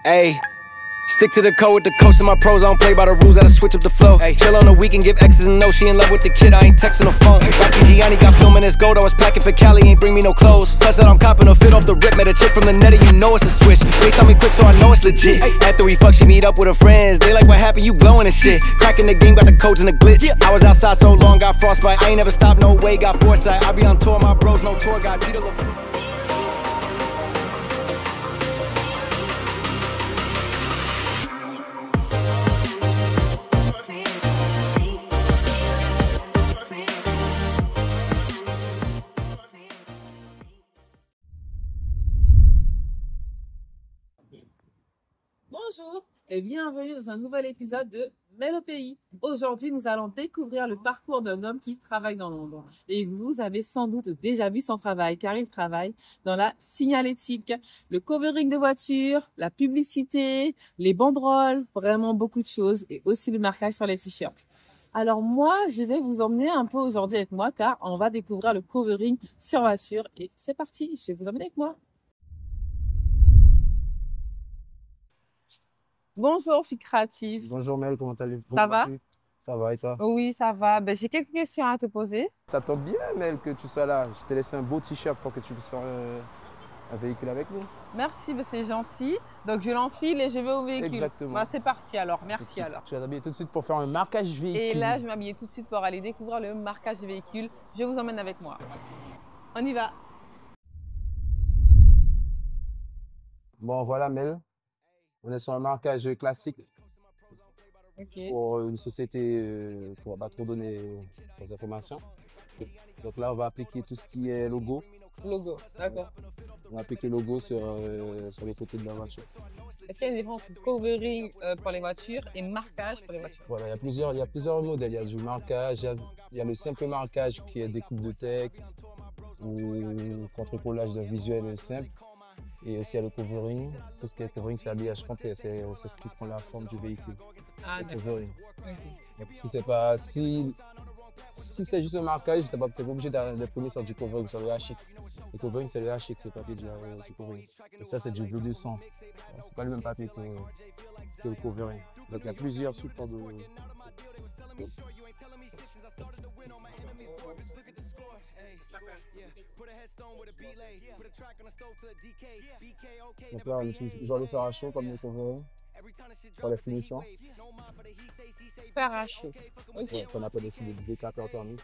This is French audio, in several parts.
Ayy. Stick to the code with the coast and my pros. I don't play by the rules, gotta switch up the flow. Ay, chill on the weekend, give X's and no. She in love with the kid, I ain't texting the phone. Rocky Gianni got filming this gold. I was packing for Cali, ain't bring me no clothes. Plus that I'm copping a fit off the rip. Met a chick from the net, you know it's a switch. Face on me quick, so I know it's legit. After we fuck, she meet up with her friends. They like, what happened? You glowing and shit. Cracking the game, got the codes and the glitch. I was outside so long, got frostbite. I ain't never stopped, no way, got foresight. I be on tour, my bros, no tour guide. Peter LaFleur. Bonjour et bienvenue dans un nouvel épisode de Mel au pays. Aujourd'hui, nous allons découvrir le parcours d'un homme qui travaille dans l'ombre. Et vous avez sans doute déjà vu son travail car il travaille dans la signalétique, le covering de voitures, la publicité, les banderoles, vraiment beaucoup de choses et aussi le marquage sur les t-shirts. Alors moi, je vais vous emmener un peu aujourd'hui avec moi car on va découvrir le covering sur voiture et c'est parti, je vais vous emmener avec moi. Bonjour, fille créative. Bonjour Mel, comment allez-vous? Ça va? Ça va et toi? Oui, ça va. Ben, j'ai quelques questions à te poser. Ça tombe bien Mel que tu sois là. Je t'ai laissé un beau t-shirt pour que tu puisses faire un véhicule avec nous. Merci, ben, c'est gentil. Donc je l'enfile et je vais au véhicule. Exactement. Ben, c'est parti alors, merci alors. Tu vas t'habiller tout de suite pour faire un marquage véhicule. Et là, je vais m'habiller tout de suite pour aller découvrir le marquage de véhicule. Je vous emmène avec moi. On y va. Bon voilà Mel, on est sur un marquage classique. Ok. Pour une société qui ne va pas trop donner des informations. Donc là, on va appliquer tout ce qui est logo. Logo, d'accord. On va appliquer le logo sur les côtés de la voiture. Est-ce qu'il y a une différence entre covering pour les voitures et marquage pour les voitures? Voilà, il y a plusieurs modèles. Il y a du marquage, il y a le simple marquage qui est découpe de texte ou contre-collage d'un visuel simple. Et aussi il y a le covering. Tout ce qui est covering, c'est l'habillage complet. C'est ce qui prend la forme du véhicule. Ah, le covering. Okay. Si c'est juste un marquage, tu n'es pas obligé d'imprimer sur du covering, sur le HX. Le covering, c'est le HX, c'est le papier du covering. Et ça, c'est du bleu de sang. C'est pas le même papier que le covering. Donc il y a plusieurs supports de. Donc là, on utilise toujours le fer à chaud comme le covering pour les finitions. Fer à chaud. Ok. On appelle aussi des décapeurs thermiques.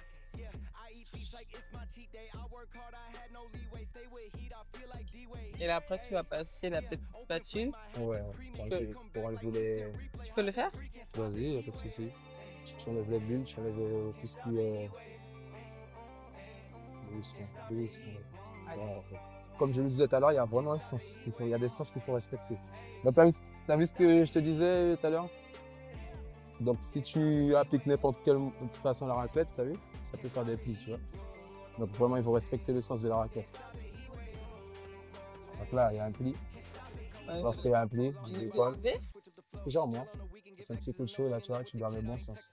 Et là, après, tu vas passer la petite spatule. Ouais, pour enlever les. Tu peux le faire? Vas-y, il n'y a pas de souci. J'enlève les bulles, j'enlève tout ce qui est. Voilà. Comme je le disais tout à l'heure, il y a vraiment un sens. Il y a des sens qu'il faut respecter. Donc, tu as vu ce que je te disais tout à l'heure? Donc, si tu appliques n'importe quelle façon la raclette, tu as vu? Ça peut faire des plis, tu vois. Donc, vraiment, il faut respecter le sens de la raclette. Donc là, il y a un pli. Ouais. Lorsqu'il y a un pli, il décolle. Genre moi, c'est un petit coup de chaud, là, tu vois, tu dois mettre bon sens.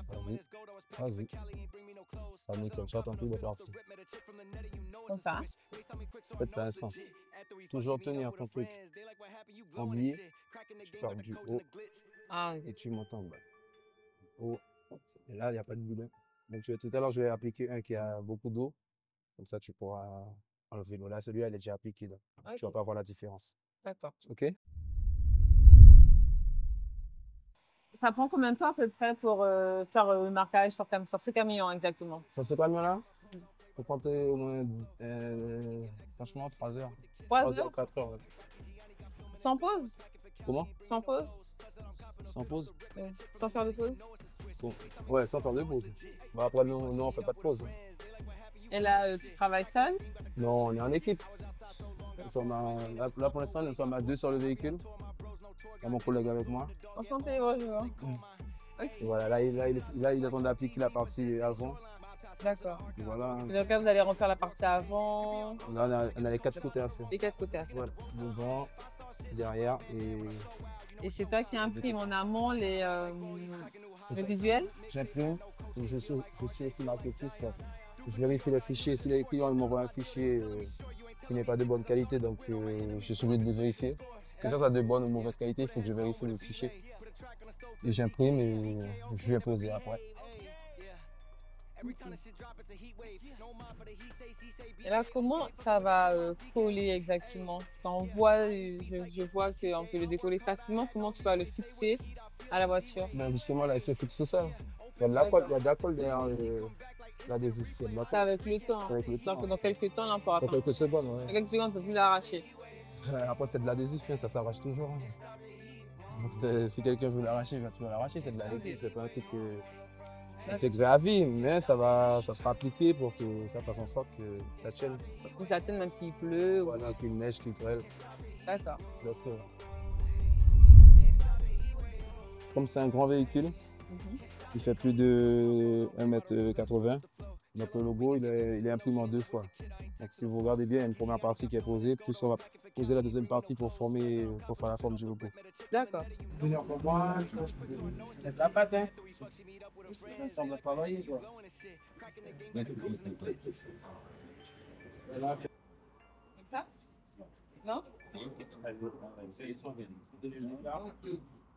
Vas-y, vas-y. Ah, nickel, tu vois ton pli de parti. Comme ça. En fait, tu as un sens. Toujours tenir ton truc en biais, tu pars du haut et tu montes en bas. Haut. Et là, il n'y a pas de boulot. Donc, tout à l'heure, je vais appliquer un qui a beaucoup d'eau. Comme ça, tu pourras enlever l'eau. Là, celui-là, il est déjà appliqué. Donc, okay. Tu ne vas pas voir la différence. D'accord. OK? Ça prend combien de temps à peu près pour faire le marquage sur ce camion exactement? Sur ce camion-là, il faut compter au moins, franchement, 3 heures. 3 heures? 4 heures. Ouais. Sans pause? Comment? Sans pause? Sans pause? Oui. Sans faire de pause? Bon. Ouais, sans faire de pause. Bon, après, nous, on ne fait pas de pause. Et là, tu travailles seul? Non, on est en équipe. Là, pour l'instant, nous sommes à 2 sur le véhicule. Il y a mon collègue avec moi. Enchanté, bonjour. Okay. Voilà, là, il attend d'appliquer la partie avant. D'accord. Voilà. Et donc là, vous allez remplir la partie avant. Là, on a les 4 côtés à faire. Les 4 côtés à faire. Voilà. Devant, derrière et c'est toi qui imprimes en amont le visuel? J'imprime. Je suis aussi marketiste. Je vérifie le fichier. Si les clients m'envoient un fichier qui n'est pas de bonne qualité, donc je suis obligé de le vérifier. Que ça soit de bonne ou mauvaise qualité, il faut que je vérifie le fichier. Et j'imprime et je viens poser après. Et là, comment ça va coller exactement? Quand on voit, je vois qu'on peut le décoller facilement. Comment tu vas le fixer à la voiture? Ben justement, là, il se fixe tout seul. Il y a de la colle, derrière l'adhésif. C'est avec le temps. C'est avec le temps. Donc, dans quelques temps, là, on pourra Dans quelques secondes, Dans ouais. quelques secondes, on ne peut plus l'arracher. Après, c'est de l'adhésif, hein, ça s'arrache toujours. Hein. Donc, si quelqu'un veut l'arracher, il va toujours l'arracher. C'est de l'adhésif, c'est pas un truc intégré à vie, mais ça sera appliqué pour que ça fasse en sorte que ça tienne. Que ça tienne même s'il pleut. Voilà, avec une neige qui grêle. D'accord. Donc, comme c'est un grand véhicule, il fait plus de 1,80 m. Donc le logo, il est imprimé en 2 fois. Donc si vous regardez bien, il y a une première partie qui est posée, puis on va poser la deuxième partie pour faire la forme du logo. D'accord. Venir pour moi, je pense que c'est de la pâte, hein. Ça semble travailler, quoi. Comme ça? Non?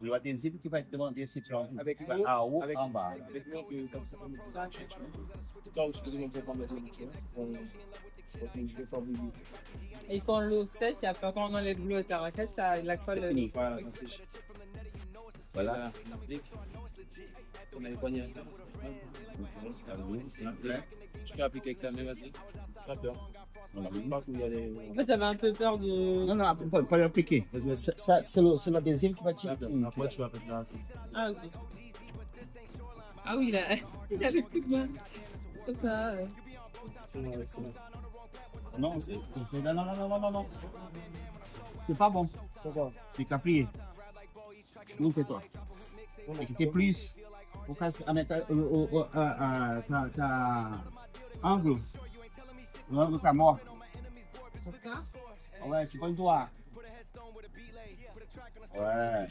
L'adhésif qui va être demandé, c'est Avec en haut, en bas. Avec l'eau, ça peut marcher. Toi, je peux demander pour mettre Et quand l'eau sèche, et après quand on enlève l'eau et la sèche, la colle. Voilà, ça sèche. Voilà. On a les poignets. Tu peux appliquer avec la main, vas-y. Pas peur. En fait, j'avais un peu peur de. Non, il ne faut pas l'appliquer. C'est l'adhésif qui va tirer. Après, tu vas passer là. Ah, ok. Ah oui, il a le coup de main. Comme ça. Non, non. C'est pas bon. Pourquoi? C'est qu'à plier. Non, c'est toi. Et que tu plies pour qu'à angle. L'angle de ta mort. Comme ça? Ouais, tu prends le doigt. Ouais.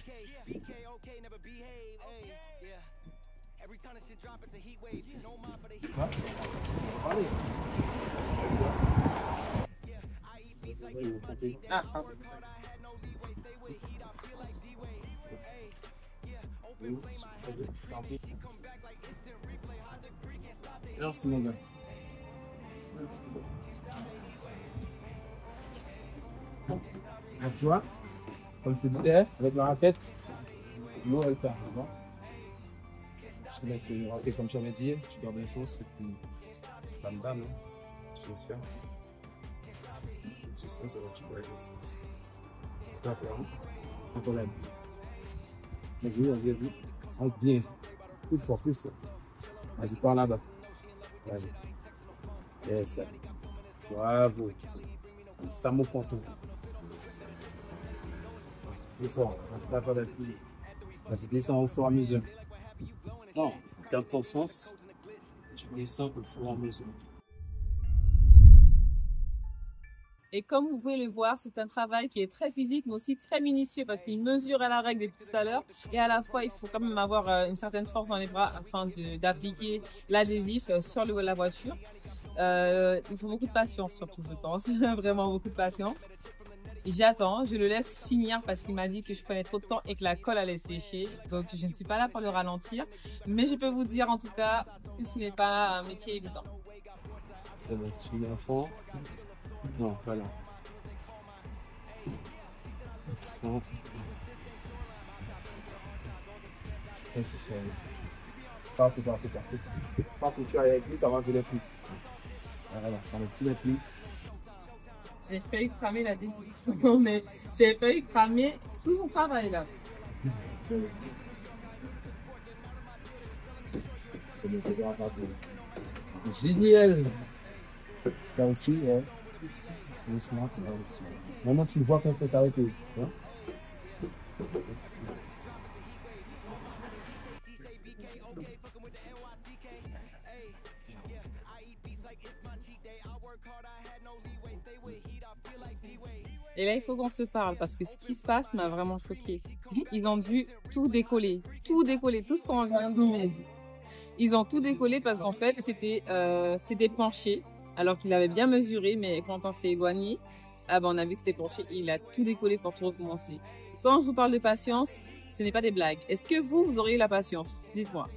Ah, ah. Merci, mon gars. Donc, tu vois, comme je te disais, avec la raquette, l'eau elle part. Je te laisse rentrer comme j'avais dit, tu gardes l'essence et puis bam bam, je te laisse faire. C'est ça, ça va, tu vois l'essence. Pas de problème. Vas-y. Rentre bien. Plus fort. Vas-y, par là-bas. Vas-y. Yes. Bravo. Ça me compte. Plus fort. Vas-y, descends au fur et à mesure. Non, garde ton sens. Tu descends au fur et à mesure. Et comme vous pouvez le voir, c'est un travail qui est très physique, mais aussi très minutieux parce qu'il mesure à la règle depuis tout à l'heure. Et à la fois, il faut quand même avoir une certaine force dans les bras afin d'appliquer l'adhésif sur la voiture. Il faut beaucoup de patience surtout, je pense. Vraiment beaucoup de patience. J'attends, je le laisse finir parce qu'il m'a dit que je prenais trop de temps et que la colle allait sécher. Donc je ne suis pas là pour le ralentir. Mais je peux vous dire en tout cas que ce n'est pas un métier évident. Ça va, tu mets à fond. Non, pas là. Non. Partout. Partout, tu as avec lui, ça va enlever les plis. Voilà, ça enlève tous les plis. J'ai failli cramer l'adhésif. Mais j'ai failli cramer tout son travail là. Génial! Là aussi, ouais. Doucement, maintenant tu vois qu'on peut s'arrêter. Hein? Et là, il faut qu'on se parle parce que ce qui se passe m'a vraiment choquée. Ils ont dû tout décoller, tout ce qu'on vient de dire. Ils ont tout décollé parce qu'en fait, c'était penché, alors qu'il avait bien mesuré, mais quand on s'est éloigné, Ah ben on a vu que c'était penché, il a tout décollé pour tout recommencer. Quand je vous parle de patience, ce n'est pas des blagues. Est-ce que vous auriez la patience? Dites-moi.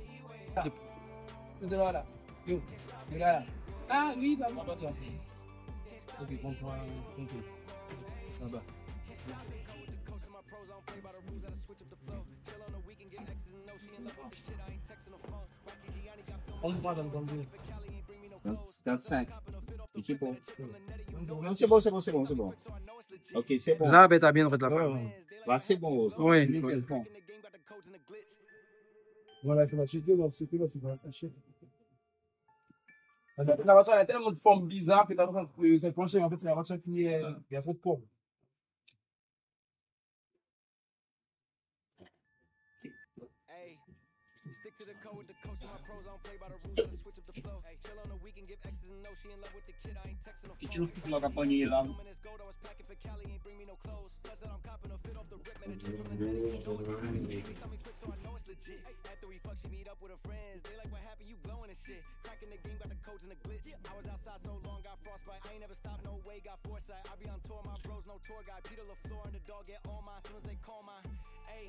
Ah, lui, pardon. Ok, contrôle. Là-bas. On voit dans le conduit. 45. C'est bon. Non, c'est bon, c'est bon, c'est bon, c'est bon. Ok, c'est bon. Là, ben, t'as bien de la fin. Là, c'est bon. Oui. C'est bon. Voilà, il faut la chuter, donc c'est plus parce qu'il faut la sacher. La voiture elle a tellement de forme bizarre que t'as l'impression que c'est penché, mais en fait, c'est la voiture qui est. Il y a trop de courbes. Stick to the code with the coach and my pros. I don't play by the rules. I just switch up the flow. Hey, chill on the weekend, give X's and no. She in love with the kid. I ain't texting her phone. Tu look like a pony là. Gold, I was packing for Cali, ain't bring me no clothes. Plus that I'm copping a fit off the rip, man. A trip from the daddy. Tell me quick so I know it's legit. After we fuck, she meet up with her friends. They like, what happened? You glowing and shit. Cracking the game, got the codes and the glitch. I was outside so long, got frostbite. I ain't never stopped, no way, got foresight. I be on tour, my bros, no tour guide. Peter LaFleur and the dog get all mine. As soon as they call mine. Hey,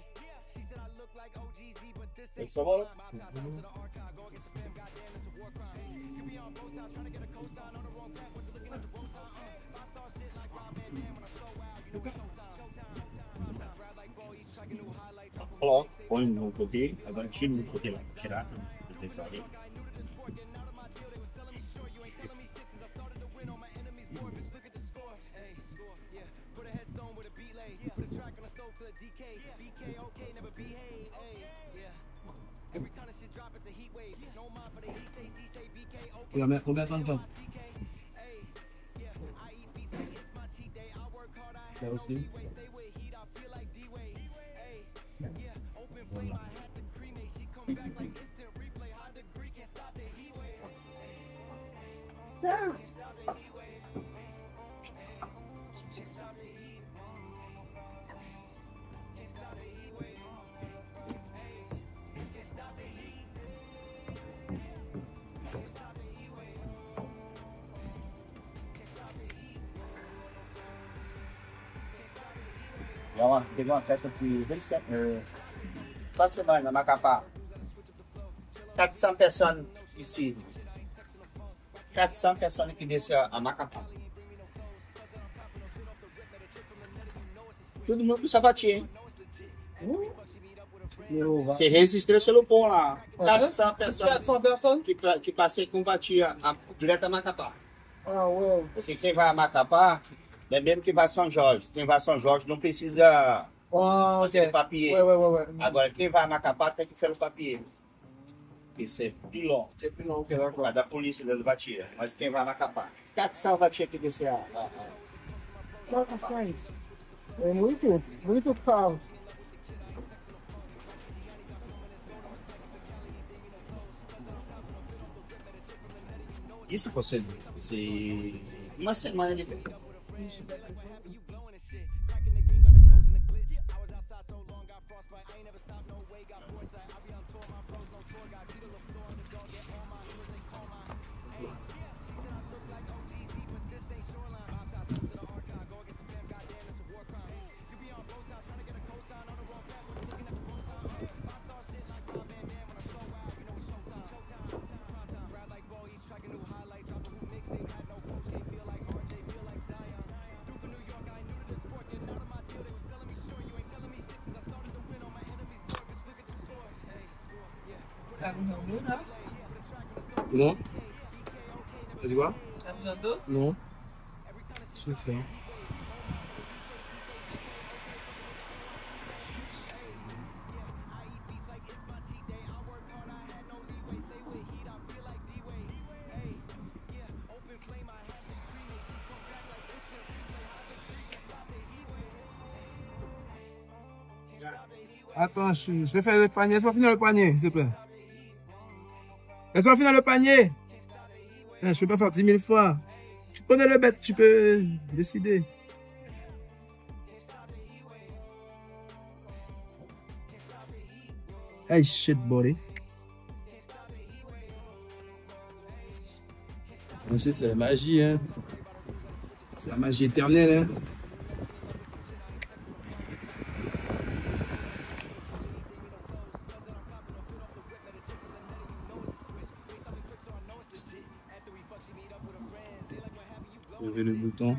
she said I look like OGZ, but this ain't so to the archive, go get spam, goddamn, it's a war crime. You be on both sides trying to get a cosign on the wrong path, was looking at the wrong sign. Five-star shit like Rob Van Dam when I show out, you know it's showtime. Ride like Bo, he's tracking new highlights. Alors, point de mon côté, avant de l'autre côté là, c'est là, je descendais. Combien de temps? Là aussi. Teve uma festa que passei na Macapá. 400 pessoas ici. 400 pessoas que descem a Macapá. Todo mundo com sapatinho, hein? Você registrou pelo pão lá. 400 pessoas que passei com batia direto a Macapá. Ah, ué. Porque quem vai a Macapá é mesmo que vai a São Jorge. Quem vai a São Jorge não precisa fazer papier. Agora, quem vai a Macapá tem que fazer o papier. Isso é pilão. C'est plus long que là, quoi. Vai da polícia da batia. Mas quem vai a Macapá? 400 batia que descer a Quantos cães? É muito caro. Isso você uma semana de Non. Vas-y, quoi? T'as besoin d'eau? Non. Je vais faire. Attends, je vais faire le panier. Laisse-moi finir le panier, s'il te plaît. Laisse-moi finir le panier. Je ne peux pas faire 10 000 fois. Tu connais le bête, tu peux décider. Hey, shit, buddy. C'est la magie, hein. C'est la magie éternelle, hein. Levez le bouton.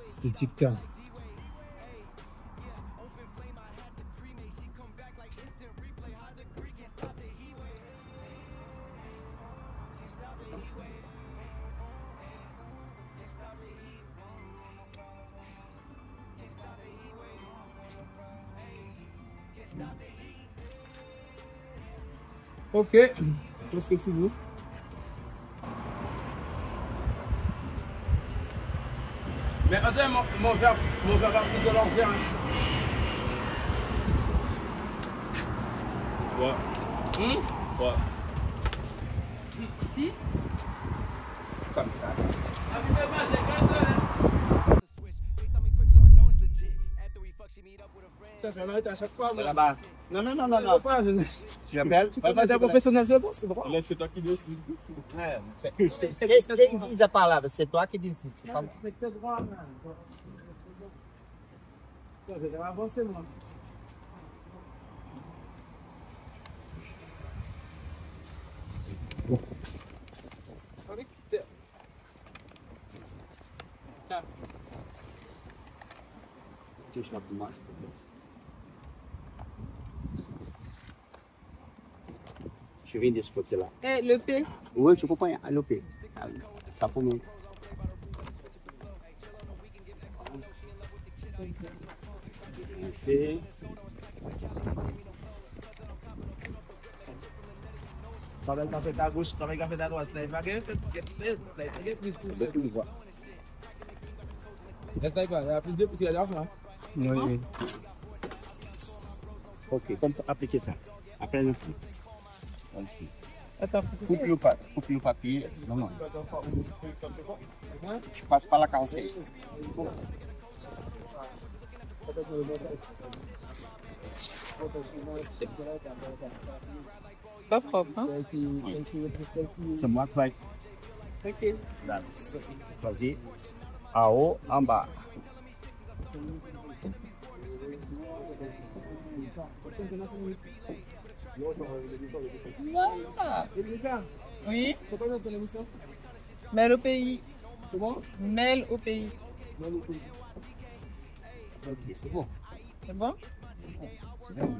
Esthétique car. Ok, presque fini. Mais on dirait mon verre va plus de leur verre. Ouais. Ouais. Si? Comme ça. Habituellement, j'ai qu'un seul. Ça va m'arrêter à chaque fois. Là-bas. Non. J'appelle. C'est professionnel, c'est bon, c'est droit. Là, c'est toi qui décides. Quem diz a palavra? C'est toi qui décides. C'est pas moi. C'est que c'est droit, man. Je vais avancer, moi. Deixa eu arrumar isso. Je viens de ce côté-là. Eh, le P. Oui, je comprends. Le P. Ça pour moi. Ok. Travaille café à gauche, travaille café à droite. Là, il va gagner. Reste avec moi, il y a plus de pouces qu'il y a derrière. Oui. Ok, comme appliquer ça. Après le fou. Attends, Coupe le papier. Non. Je passe par la carrosserie. pas propre, hein? C'est moi qui vais. Ok. Vas-y. En haut, en bas. Voilà. Oui. C'est quoi notre émission? Mêle au pays. Comment? Mêle au pays. Ok, c'est bon. C'est bon? C'est bon.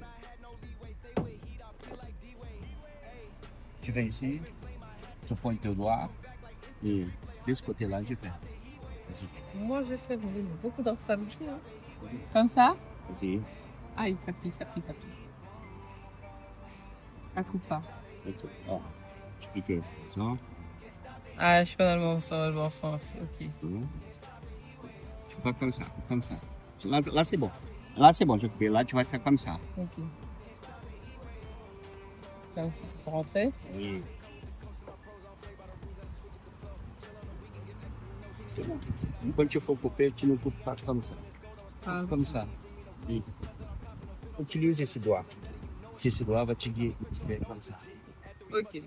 Tu viens ici, tu pointes tes doigts et de ce côté-là, je fais. Vas-y. Moi, je fais beaucoup dans ça. Comme ça? Vas-y. Aïe, ça plie. Ça coupe pas. Ok. Ah, tu piques ça. Ah, je suis pas dans le bon sens. Ok. Tu fais comme ça. Là, c'est bon. Là, c'est bon. Là, tu vas faire comme ça. Ok. Comme ça, pour rentrer. Oui. C'est bon. Quand tu faut couper, tu ne coupes pas comme ça. Ah. Comme ça. Oui. Utilise esse doigt. Esse doigt va te guiar comme ça. Ok.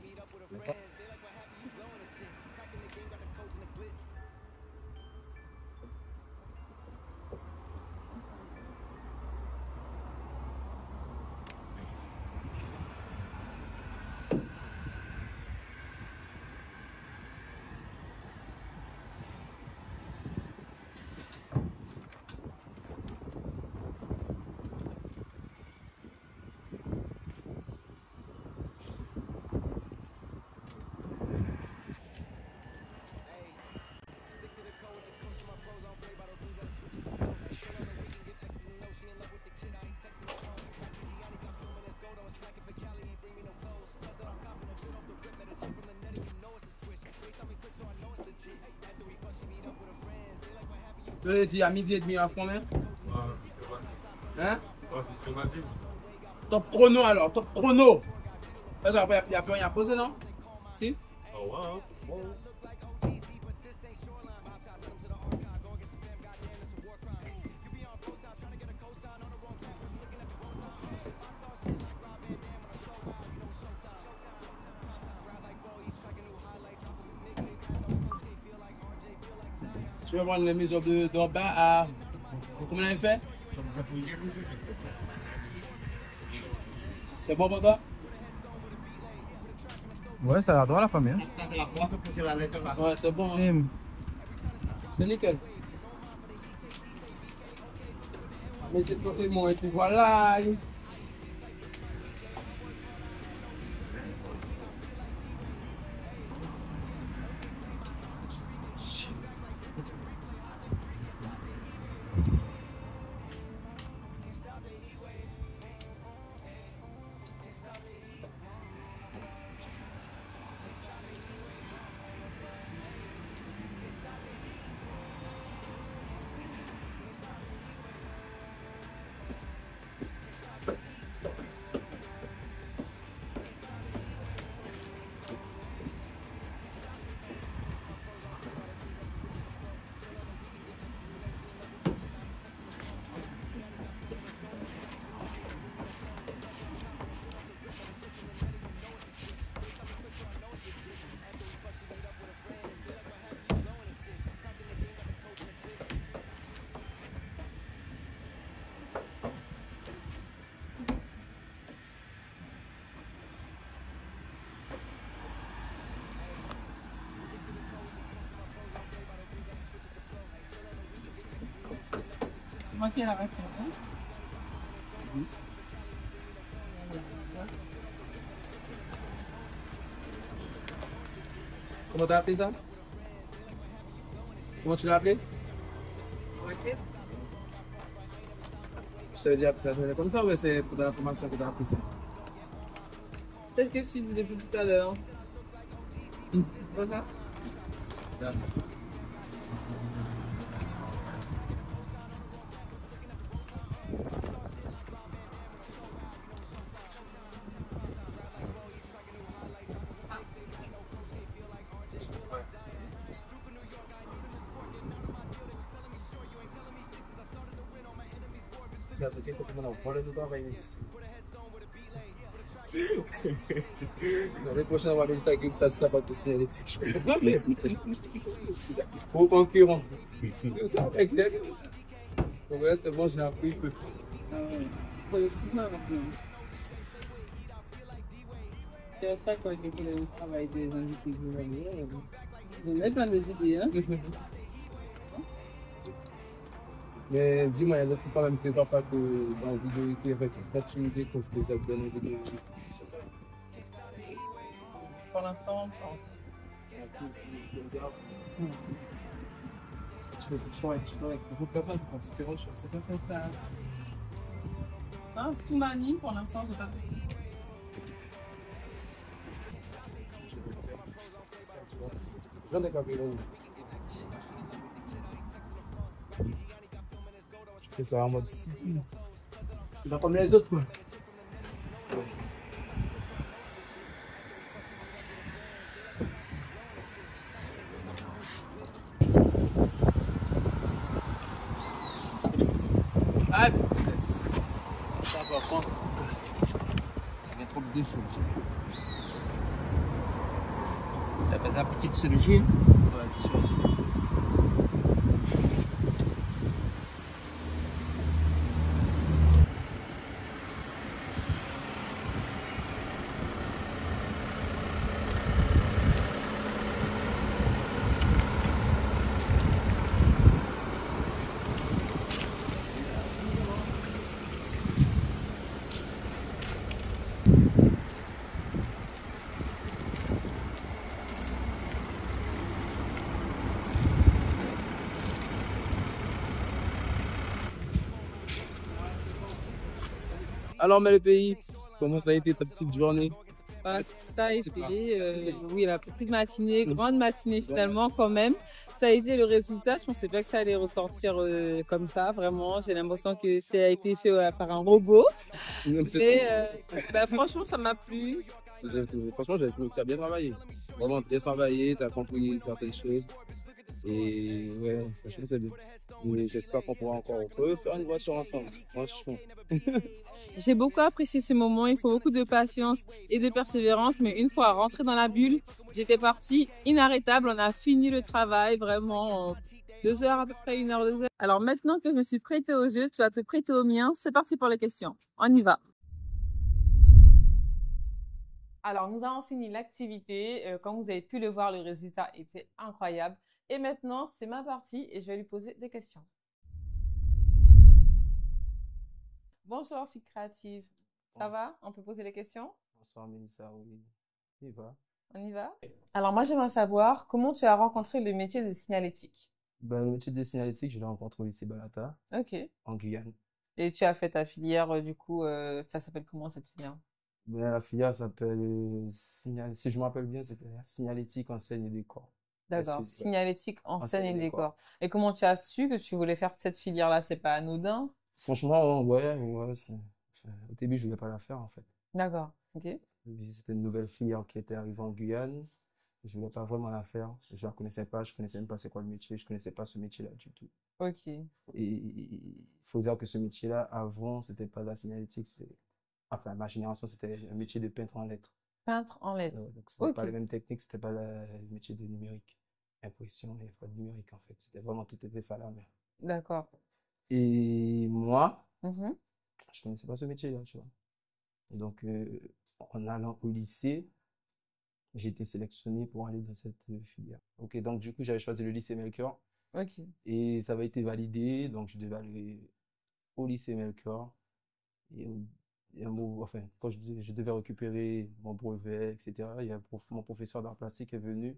Tu veux dire à midi et demi à fond, hein? Hein? Top chrono alors, top chrono! Parce qu'après, il n'y a plus rien à poser, non? Si? Tu vas prendre les mesures d'en bas à... Combien elle fait? C'est bon pour toi? Ouais, ça a l'air droit la première. Ouais, c'est bon. Hein? C'est nickel. Mettez de côté mon et puis voilà. Moi qui ai la réponse. Comment t'as appelé ça? Comment tu l'as appelé? Ok. Ça veut dire que ça s'appelle comme ça ou c'est pour de l'information que t'as appris ça? Peut-être que je suis dit depuis tout à l'heure. C'est pas ça? C'est ça. L'année prochaine, on va mettre ça comme ça sera pas tout signalétique. Pour concurrent. C'est très clair comme ça. Ouais, c'est bon, j'ai appris. C'est ça quoi que le travail des invités que vous voyez. Vous avez plein d'idées, hein? Mais dis-moi, il y a quand même que parfois que dans la vidéo qui est avec tu découvres que ça te donne une vidéo. Pour l'instant, Tu peux toujours avec beaucoup de personnes qui font différentes choses, c'est ça? c'est ça. Hein? Tout m'anime, pour l'instant, j'ai pas. J'en ai compris. Je fais ça en mode si. Tu vas comme les autres, quoi. Ah, ça va prendre. Ça a trop de défauts. Ça fait un petit chirurgie. Ouais, c'est sûr. Alors, mais le pays, comment ça a été ta petite journée? Bah, ça a été, pas. oui, la petite matinée, grande matinée finalement quand même. Ça a été le résultat. Je pensais pas que ça allait ressortir comme ça, vraiment. J'ai l'impression que ça a été fait par un robot. Mais bah, franchement, ça m'a plu. Franchement, j'avais trouvé que tu as bien travaillé. Vraiment bien travaillé, tu as compris certaines choses. Et ouais, franchement, c'est bien. Et j'espère qu'on pourra encore refaire une voiture ensemble. Franchement. J'ai beaucoup apprécié ces moments. Il faut beaucoup de patience et de persévérance. Mais une fois rentrée dans la bulle, j'étais partie inarrêtable. On a fini le travail vraiment en 2 heures à peu près, 1 heure, 2 heures. Alors maintenant que je me suis prêtée au jeu, tu vas te prêter au mien. C'est parti pour les questions. On y va. Alors, nous avons fini l'activité. Comme vous avez pu le voir, le résultat était incroyable. Et maintenant, c'est ma partie et je vais lui poser des questions. Bonsoir, fille créative. Ça va? On peut poser les questions? Bonsoir, Mélissa, oui. Il va. On y va? Alors, moi, j'aimerais savoir comment tu as rencontré le métier de signalétique. Ben, le métier de signalétique, je l'ai rencontré au lycée Balata, Ok. en Guyane. Et tu as fait ta filière, du coup, ça s'appelle comment cette filière? Ben, la filière s'appelle si je me rappelle bien, c'était signalétique, enseigne et décor. D'accord. Ouais. Signalétique, enseigne et Enseigne et décor. Et comment tu as su que tu voulais faire cette filière-là? C'est pas anodin? Franchement, ouais. Au début, je voulais pas la faire, en fait. D'accord. Ok. C'était une nouvelle filière qui était arrivée en Guyane. Je voulais pas vraiment la faire. Je la connaissais pas. Je connaissais même pas c'est quoi le métier. Je connaissais pas ce métier-là du tout. Ok. Et il faut dire que ce métier-là, avant, c'était pas de la signalétique. Enfin, ma génération, c'était un métier de peintre en lettres. Peintre en lettres. Donc, c'était pas Ok. les mêmes techniques. C'était pas le métier de numérique. Impression, il n'y avait pas de numérique, en fait. C'était vraiment tout était fait à la main. D'accord. Et moi, Mhm. je connaissais pas ce métier-là, tu vois. Donc, en allant au lycée, j'ai été sélectionné pour aller dans cette filière. Ok, donc du coup, j'avais choisi le lycée Melchior Ok. et ça avait été validé, donc je devais aller au lycée Melchior. Et, enfin, quand je devais récupérer mon brevet, etc., il y a mon professeur d'art plastique est venu,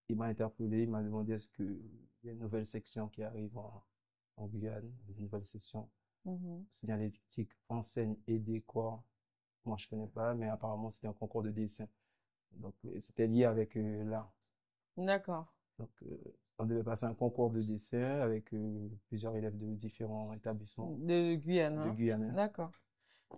il m'a interpellé, il m'a demandé est-ce qu'il y a une nouvelle section qui arrive en Guyane, une nouvelle section, Mhm. signalétique, enseigne et décor. Moi, je connais pas, mais apparemment, c'était un concours de dessin. Donc, c'était lié avec l'art. D'accord. Donc, on devait passer un concours de dessin avec plusieurs élèves de différents établissements De Guyane, de hein? Guyane, hein. D'accord.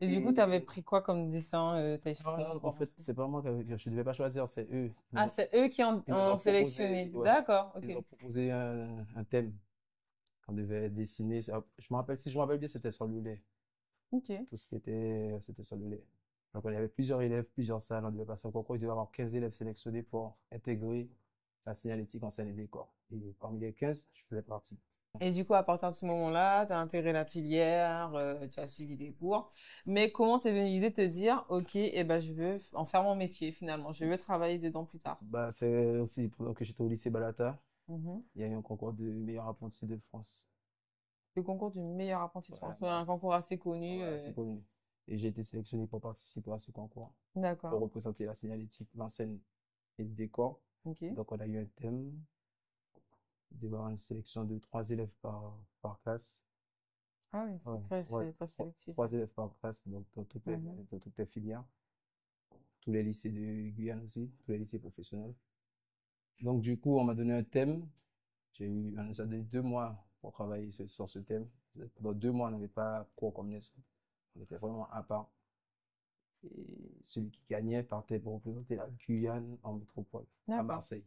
Et du coup, tu Et avais pris quoi comme dessin? T'avais fait non, quoi non, en comme fait, c'est pas moi je devais pas choisir, c'est eux. Ah, c'est eux qui Ils nous ont ont proposé, sélectionné. ouais, D'accord, ok. ils ont proposé un thème qu'on devait dessiner. Je me rappelle, si je me rappelle bien, c'était sur le lait. Ok. Tout ce qui était, c'était sur le lait. Donc, il y avait plusieurs élèves, plusieurs salles. On devait passer un concours. Il devait y avoir 15 élèves sélectionnés pour intégrer la signalétique en scène et décor. Et parmi les 15, je faisais partie. Et du coup, à partir de ce moment-là, tu as intégré la filière, tu as suivi des cours. Mais comment t'es venue l'idée de te dire, OK, eh ben, je veux en faire mon métier finalement, je veux travailler dedans plus tard? Bah, c'est aussi pendant que j'étais au lycée Balata, Mhm. il y a eu un concours de meilleur apprenti de France. Le concours du meilleur apprenti de Voilà, France, ouais, un concours assez connu. voilà, c'est connu. Et j'ai été sélectionné pour participer à ce concours, pour D'accord. représenter la signalétique, l'enseigne et le décor. OK. Donc, on a eu un thème. Il devait y avoir une sélection de 3 élèves par classe. Ah oui, Ouais, c'est très sélectif. 3 élèves par classe, donc Mhm. dans toutes les filières. Tous les lycées de Guyane aussi, tous les lycées professionnels. Donc, du coup, on m'a donné un thème. On nous a donné 2 mois pour travailler sur ce thème. Pendant 2 mois, on n'avait pas cours comme les autres. On était vraiment à part. Et celui qui gagnait partait pour représenter la Guyane en métropole, à D'accord. Marseille.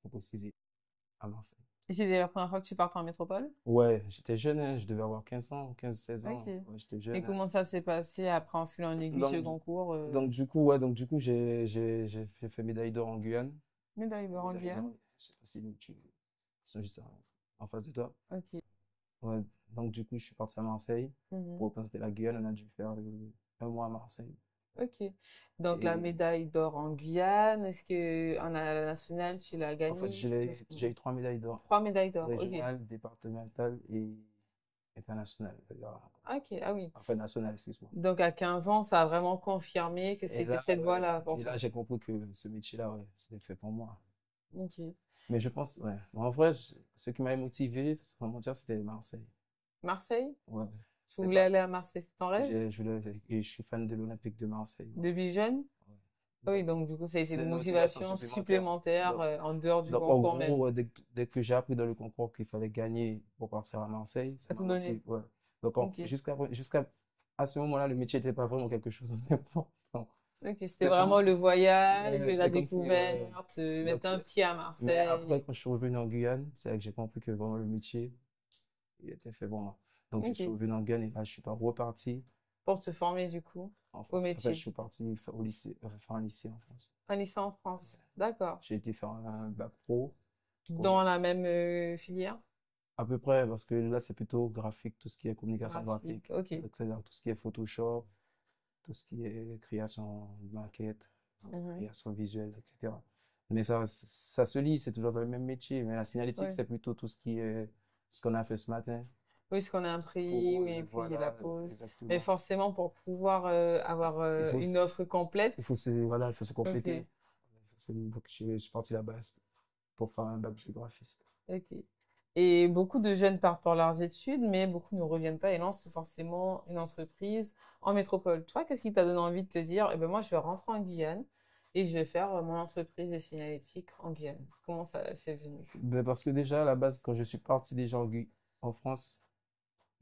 Faut préciser, à Marseille. Et c'était la première fois que tu partais en métropole? Ouais, j'étais jeune, hein, je devais avoir 15 ans, 15, 16 ans. Ok. Ouais, j'étais Et jeune, hein. comment ça s'est passé après en filant en aiguille ce Donc, concours? donc du coup, j'ai fait médaille d'or en Guyane. Médaille d'or en Médaille d'or, Guyane? je sais pas si ils sont juste en face de toi. Ok. Ouais, donc du coup, je suis parti à Marseille Mhm. pour représenter la Guyane. On a dû faire 1 mois à Marseille. Ok. Donc la Et médaille d'or en Guyane, est-ce que à la nationale tu l'as en fait, gagnée? j'ai eu 3 médailles d'or. 3 médailles d'or, ok. Régionale, départementale et internationale. Ok, ah oui. Enfin, nationale, excuse-moi. Donc à 15 ans, ça a vraiment confirmé que Et c'était là, cette ouais, voie-là pour et toi. là, j'ai compris que ce métier-là, ouais, c'était fait pour moi. Ok. Mais je pense, ouais. En vrai, ce qui m'avait motivé, sans mentir, c'était Marseille. Marseille? Ouais. Tu voulais aller à Marseille, c'est ton rêve? Et je suis fan de l'Olympique de Marseille. Depuis jeune? Ouais. Oui, donc du coup, ça a été C'est une une motivation motivation supplémentaire supplémentaire. en dehors du Donc, en concours même. gros, dès que j'ai appris dans le concours qu'il fallait gagner pour partir à Marseille, ça Ça te m'a donnait. motivé. Ouais. Donc, Ok. jusqu'à à ce moment-là, le métier n'était pas vraiment quelque chose d'important. Ok, c'était C'était vraiment comme, le voyage, la c'était comme si, découverte, donc, mettre un pied à mais Marseille. après, quand je suis revenu en Guyane, c'est là que j'ai compris que vraiment le métier, il était fait pour moi. Donc, je suis Ok. revenu en Guyane et là, je suis pas reparti Pour te former du coup en au France. En fait, métier. je suis parti faire au lycée, faire un lycée en France. Un lycée en France. D'accord. J'ai été faire un bac pro. Dans la même filière? À peu près, parce que là, c'est plutôt graphique, tout ce qui est communication Graphique. graphique. Ok. Donc, c'est-à-dire tout ce qui est Photoshop, tout ce qui est création de maquettes, Mhm. création visuelle, etc. Mais ça se lit, c'est toujours dans le même métier. Mais la signalétique, Ouais. c'est plutôt tout ce qui est, ce qu'on a fait ce matin. Oui, ce qu'on a imprimé Pause, et puis voilà, la pause. Mais exactement. forcément, pour pouvoir avoir Il faut, une offre complète. voilà, il faut se Ok. compléter. Donc, je suis parti là-bas pour faire un bac de graphiste. Ok. Et beaucoup de jeunes partent pour leurs études, mais beaucoup ne reviennent pas et lancent forcément une entreprise en métropole. Toi, qu'est-ce qui t'a donné envie de te dire, eh ben moi, je vais rentrer en Guyane et je vais faire mon entreprise de signalétique en Guyane. Comment ça s'est venu? Ben, parce que déjà, à la base, quand je suis parti déjà en France,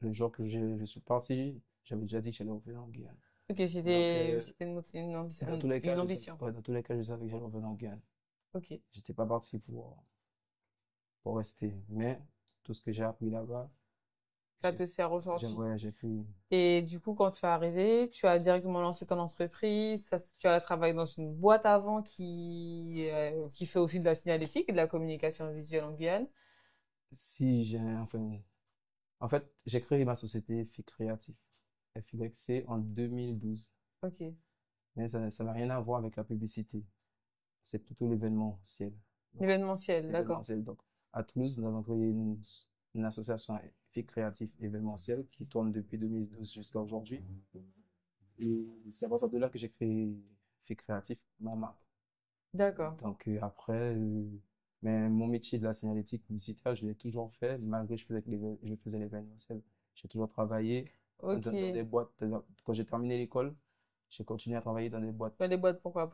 le jour que je suis parti, j'avais déjà dit que j'allais revenir en Guyane. Ok, Donc, c'était une ambition. dans tous les cas, Une ambition. dans tous les cas, je savais que j'allais revenir en Guyane. Ok. J'étais pas parti pour rester. Mais tout ce que j'ai appris là-bas, Ça j'ai, te sert aujourd'hui. ouais, j'ai pu. Et du coup, quand tu es arrivé, tu as directement lancé ton entreprise. Tu as travaillé dans une boîte avant qui fait aussi de la signalétique et de la communication visuelle en Guyane. Si j'ai, enfin, en fait, j'ai créé ma société FIC Créatif, FYC, en 2012. Ok. Mais ça n'a rien à voir avec la publicité. C'est plutôt l'événementiel. Donc, L'événementiel, d'accord. événementiel. Donc, à Toulouse, nous avons créé une association FIC Créatif événementiel qui tourne depuis 2012 jusqu'à aujourd'hui. Et c'est à partir de là que j'ai créé FIC Créatif, ma marque. D'accord. Donc, après, mais mon métier de la signalétique publicitaire, je l'ai toujours fait, malgré que je faisais l'événementiel. J'ai toujours travaillé Ok. dans des boîtes. Quand j'ai terminé l'école, j'ai continué à travailler dans des boîtes. Dans les boîtes, pourquoi?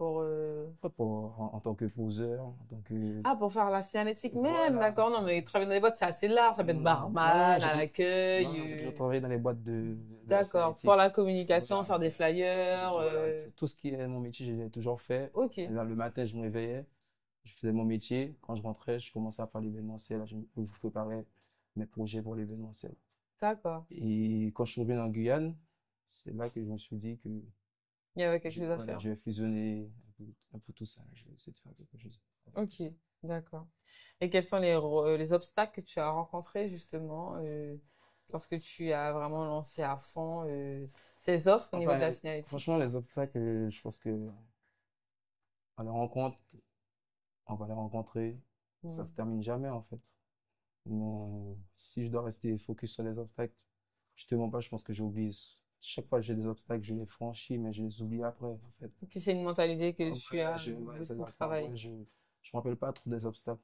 En tant que poseur, en tant que... Ah, pour faire la signalétique même, Voilà. d'accord. Non, mais travailler dans les boîtes, c'est assez large. Ça peut être Non, barman, j'ai à tout- l'accueil. non, j'ai toujours travaillé dans les boîtes de la D'accord. signalétique. Pour la communication, Voilà. faire des flyers. Voilà, tout ce qui est mon métier, je l'ai toujours fait. Ok. Et là, le matin, je me réveillais, je faisais mon métier. Quand je rentrais, je commençais à faire l'événementiel. Je préparais mes projets pour l'événementiel. D'accord. Et quand je suis revenu en Guyane, c'est là que je me suis dit que Il y avait quelque chose à faire. je vais fusionner un peu tout ça. Je vais essayer de faire quelque chose. Ok, d'accord. Et quels sont les obstacles que tu as rencontrés justement lorsque tu as vraiment lancé à fond ces offres au niveau de la Enfin, signalétique? franchement, les obstacles, je pense que on les rencontre, on va les rencontrer. Ça Mhm. se termine jamais, en fait. Mais si je dois rester focus sur les obstacles, je te mens pas, je pense que j'oublie. Chaque fois que j'ai des obstacles, je les franchis, mais je les oublie après, en fait. Ok, c'est une mentalité que tu Ouais, as ouais, beaucoup travaillé. je me rappelle pas trop des obstacles.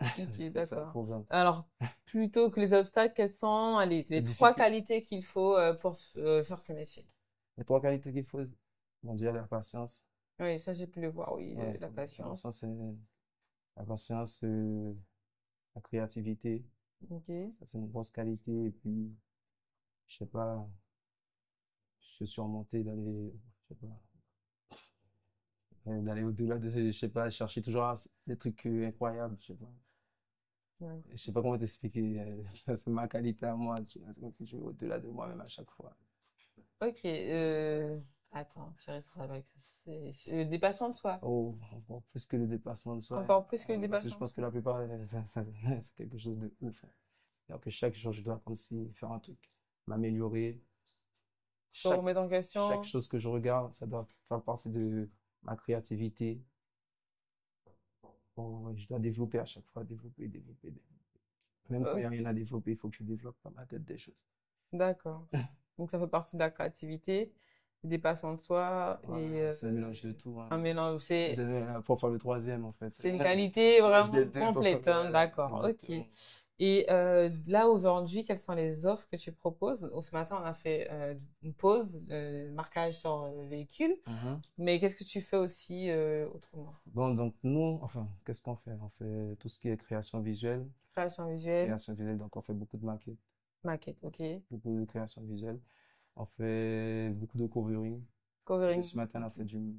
Ok, C'est ça le d'accord. problème. Alors, plutôt que les obstacles, quelles sont allez, les Les trois difficultés. qualités qu'il faut pour faire ce métier? Les trois qualités qu'il faut, bon, déjà la patience. Oui, ça j'ai pu le voir, oui, Ouais, la patience. la patience, la créativité. Ok, Ça, c'est une grosse qualité. Et puis, je sais pas, se surmonter je sais pas, d'aller au-delà de je sais pas, chercher toujours des trucs incroyables, je sais pas. ouais. Je sais pas comment t'expliquer, c'est ma qualité à moi, tu vois, c'est comme si je vais au-delà de moi-même à chaque fois. Ok, attends, ça va c'est le dépassement de soi. Oh, encore plus que le dépassement de soi. Encore plus que le Parce que je dépassement de pense que soi. la plupart, c'est quelque chose de ouf. Alors que chaque jour, je dois comme si faire un truc, m'améliorer. Se Chaque, remettre en question. chaque chose que je regarde, ça doit faire partie de ma créativité. Bon, ouais, je dois développer à chaque fois, développer. Même quand il n'y a rien à développer, il faut que je développe dans ma tête des choses. D'accord. Donc ça fait partie de la créativité, du dépassement de soi et Voilà, c'est un mélange de tout, hein. un mélange. Pour faire le troisième, en fait. C'est une qualité Mélange des vraiment deux pour complète, faire hein, d'accord. Ok. exactement. Et là, aujourd'hui, quelles sont les offres que tu proposes? Ce matin, on a fait une pause, marquage sur véhicule. Mais qu'est-ce que tu fais aussi autrement? Bon, donc nous, enfin, qu'est-ce qu'on fait? On fait tout ce qui est création visuelle. Création visuelle, Création visuelle, donc on fait beaucoup de maquettes, maquette, ok. beaucoup de création visuelle. On fait beaucoup de covering. Parce que Covering, ce matin,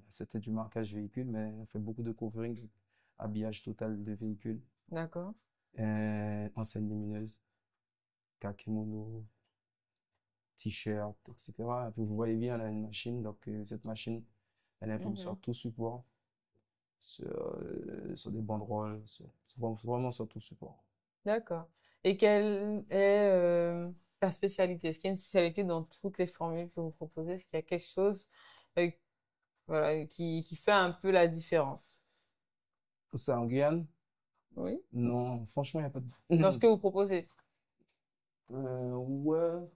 c'était du marquage véhicule, mais on fait beaucoup de covering, habillage total de véhicule, d'accord. enseignes lumineuses, kakémono, t-shirt, etc. Et puis vous voyez bien, on a une machine, donc cette machine, elle imprime sur tout support, sur des banderoles, vraiment sur tout support. D'accord. Et quelle est la spécialité? Est-ce qu'il y a une spécialité dans toutes les formules que vous proposez? Est-ce qu'il y a quelque chose euh, voilà, qui fait un peu la différence? Tout ça en Guyane? Oui. Non, franchement, il n'y a pas Dans de... ce que vous proposez? Ouais,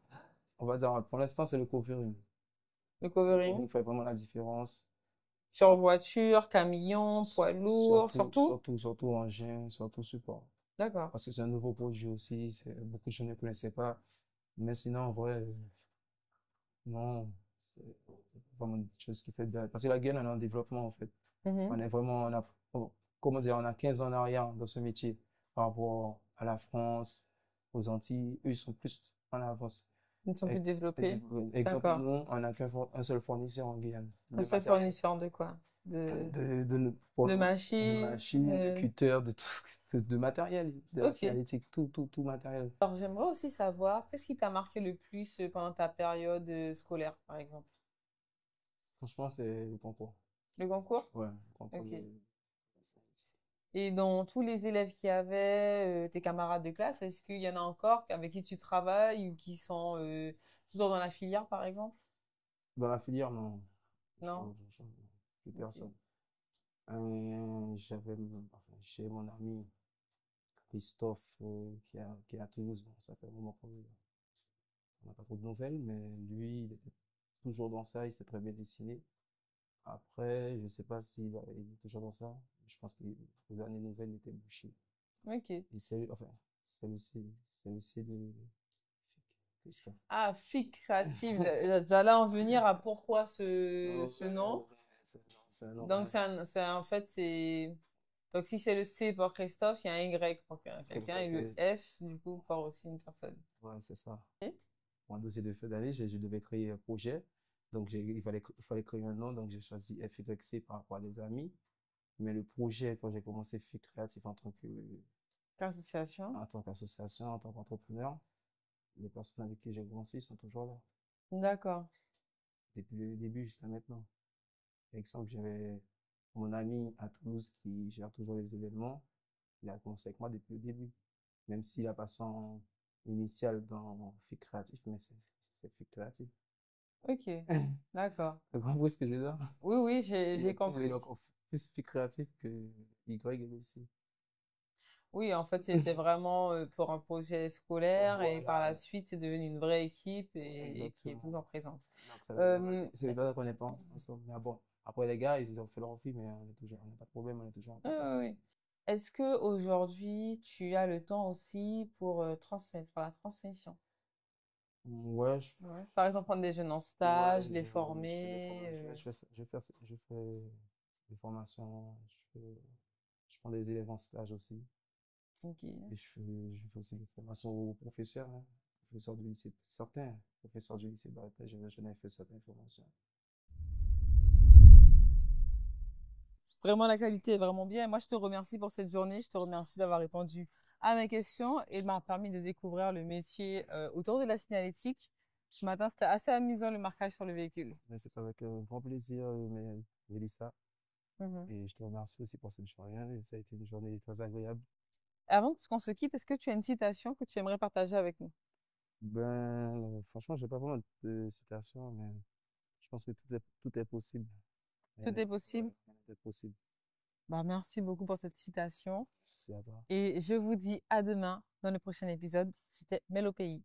on va dire, pour l'instant, c'est le covering. Le Le covering? covering fait vraiment la différence. Sur voiture, camion, poids lourd, surtout? Surtout engin, surtout support. D'accord. Parce que c'est un nouveau produit aussi, beaucoup de gens ne connaissaient pas. Mais sinon, en vrai, non, c'est vraiment une chose qui fait bien. Parce que la Guyane, on est en développement, en fait. On est vraiment, comment dire, on a 15 ans en arrière dans ce métier par rapport à la France, aux Antilles. Eux, ils sont plus en avance. Ils ne sont plus Et- développés. Exemple, D'accord. nous, on n'a un seul fournisseur en Guyane Un de seul matériel. fournisseur de quoi? De Machines. machines, de cutters, de tout, de matériel, de la Ok. signalétique, tout matériel. Alors, j'aimerais aussi savoir, qu'est-ce qui t'a marqué le plus pendant ta période scolaire, par exemple? Franchement, c'est le concours. Le concours? Ouais, le concours Ok. de la signalétique. Et dans tous les élèves qui avaient, tes camarades de classe, est-ce qu'il y en a encore avec qui tu travailles ou qui sont toujours dans la filière, par exemple? Dans la filière, non. Non? Plus Ok. personne. Enfin, j'ai mon ami Christophe qui est à Toulouse. Bon, ça fait un moment qu'on n'a pas trop de nouvelles, mais lui, il était toujours dans ça, il s'est très bien dessiné. Après, je sais pas il est toujours dans ça. Je pense que les dernières nouvelles étaient bouchées. Ok. Et enfin, c'est le C de FIC, Christophe. Ah, FIC créative. J'allais en venir à pourquoi ce nom. C'est un nom, Donc, en fait, c'est. Donc, si c'est le C pour Christophe, il y a un Y pour quelqu'un et le F, du coup, pour aussi une personne. ouais, c'est ça. Ok. Pour un dossier de fin d'année, je devais créer un projet. Donc, il fallait créer un nom. Donc, j'ai choisi FYC par rapport à des amis. Mais le projet, quand j'ai commencé FIC Créatif Association. en tant qu'association, en tant qu'entrepreneur, les personnes avec qui j'ai commencé, ils sont toujours là. D'accord. Depuis le début jusqu'à maintenant. Par exemple, j'avais mon ami à Toulouse qui gère toujours les événements. Il a commencé avec moi depuis le début. Même s'il a pas son initial dans FIC Créatif, mais c'est FIC Créatif. Ok. D'accord. Tu comprends ce que je veux dire? Oui, oui, Il j'ai est compris. encore plus FIC Créatif que Y et aussi. Oui, en fait, c'était vraiment pour un projet scolaire et par la Voilà, suite, c'est devenu une vraie équipe et qui est exactement. toujours présente. Donc, ça veut Euh, dire, c'est vrai qu'on n'est pas ensemble. Mais bon, après les gars, ils ont fait leur vie, mais on n'a pas de problème, on est toujours en oui, contact. oui, oui. Est-ce que aujourd'hui, tu as le temps aussi pour transmettre, pour la transmission? Ouais, Ouais. Par exemple, prendre des jeunes en ouais, stage, les je fais des former. formations, je fais des formations, je prends des élèves en stage aussi. Ok. Et je fais aussi des formations aux professeurs, hein, professeurs du lycée, certains professeurs du lycée Baratta, j'en ai fait certaines formations. Vraiment, la qualité est vraiment bien. Moi, je te remercie pour cette journée. Je te remercie d'avoir répondu à mes questions et m'a permis de découvrir le métier autour de la signalétique. Ce matin, c'était assez amusant le marquage sur le véhicule. Mais c'est avec grand plaisir, Mélissa. Mhm. Et je te remercie aussi pour cette journée, hein, et ça a été une journée très agréable. Avant qu'on se quitte, est-ce que tu as une citation que tu aimerais partager avec nous? Ben, franchement, j'ai pas vraiment de citation, mais je pense que tout est possible. Tout est possible. Rien n'est possible. Bah, merci beaucoup pour cette citation. C'est à toi. Et je vous dis à demain dans le prochain épisode. C'était Mel au pays.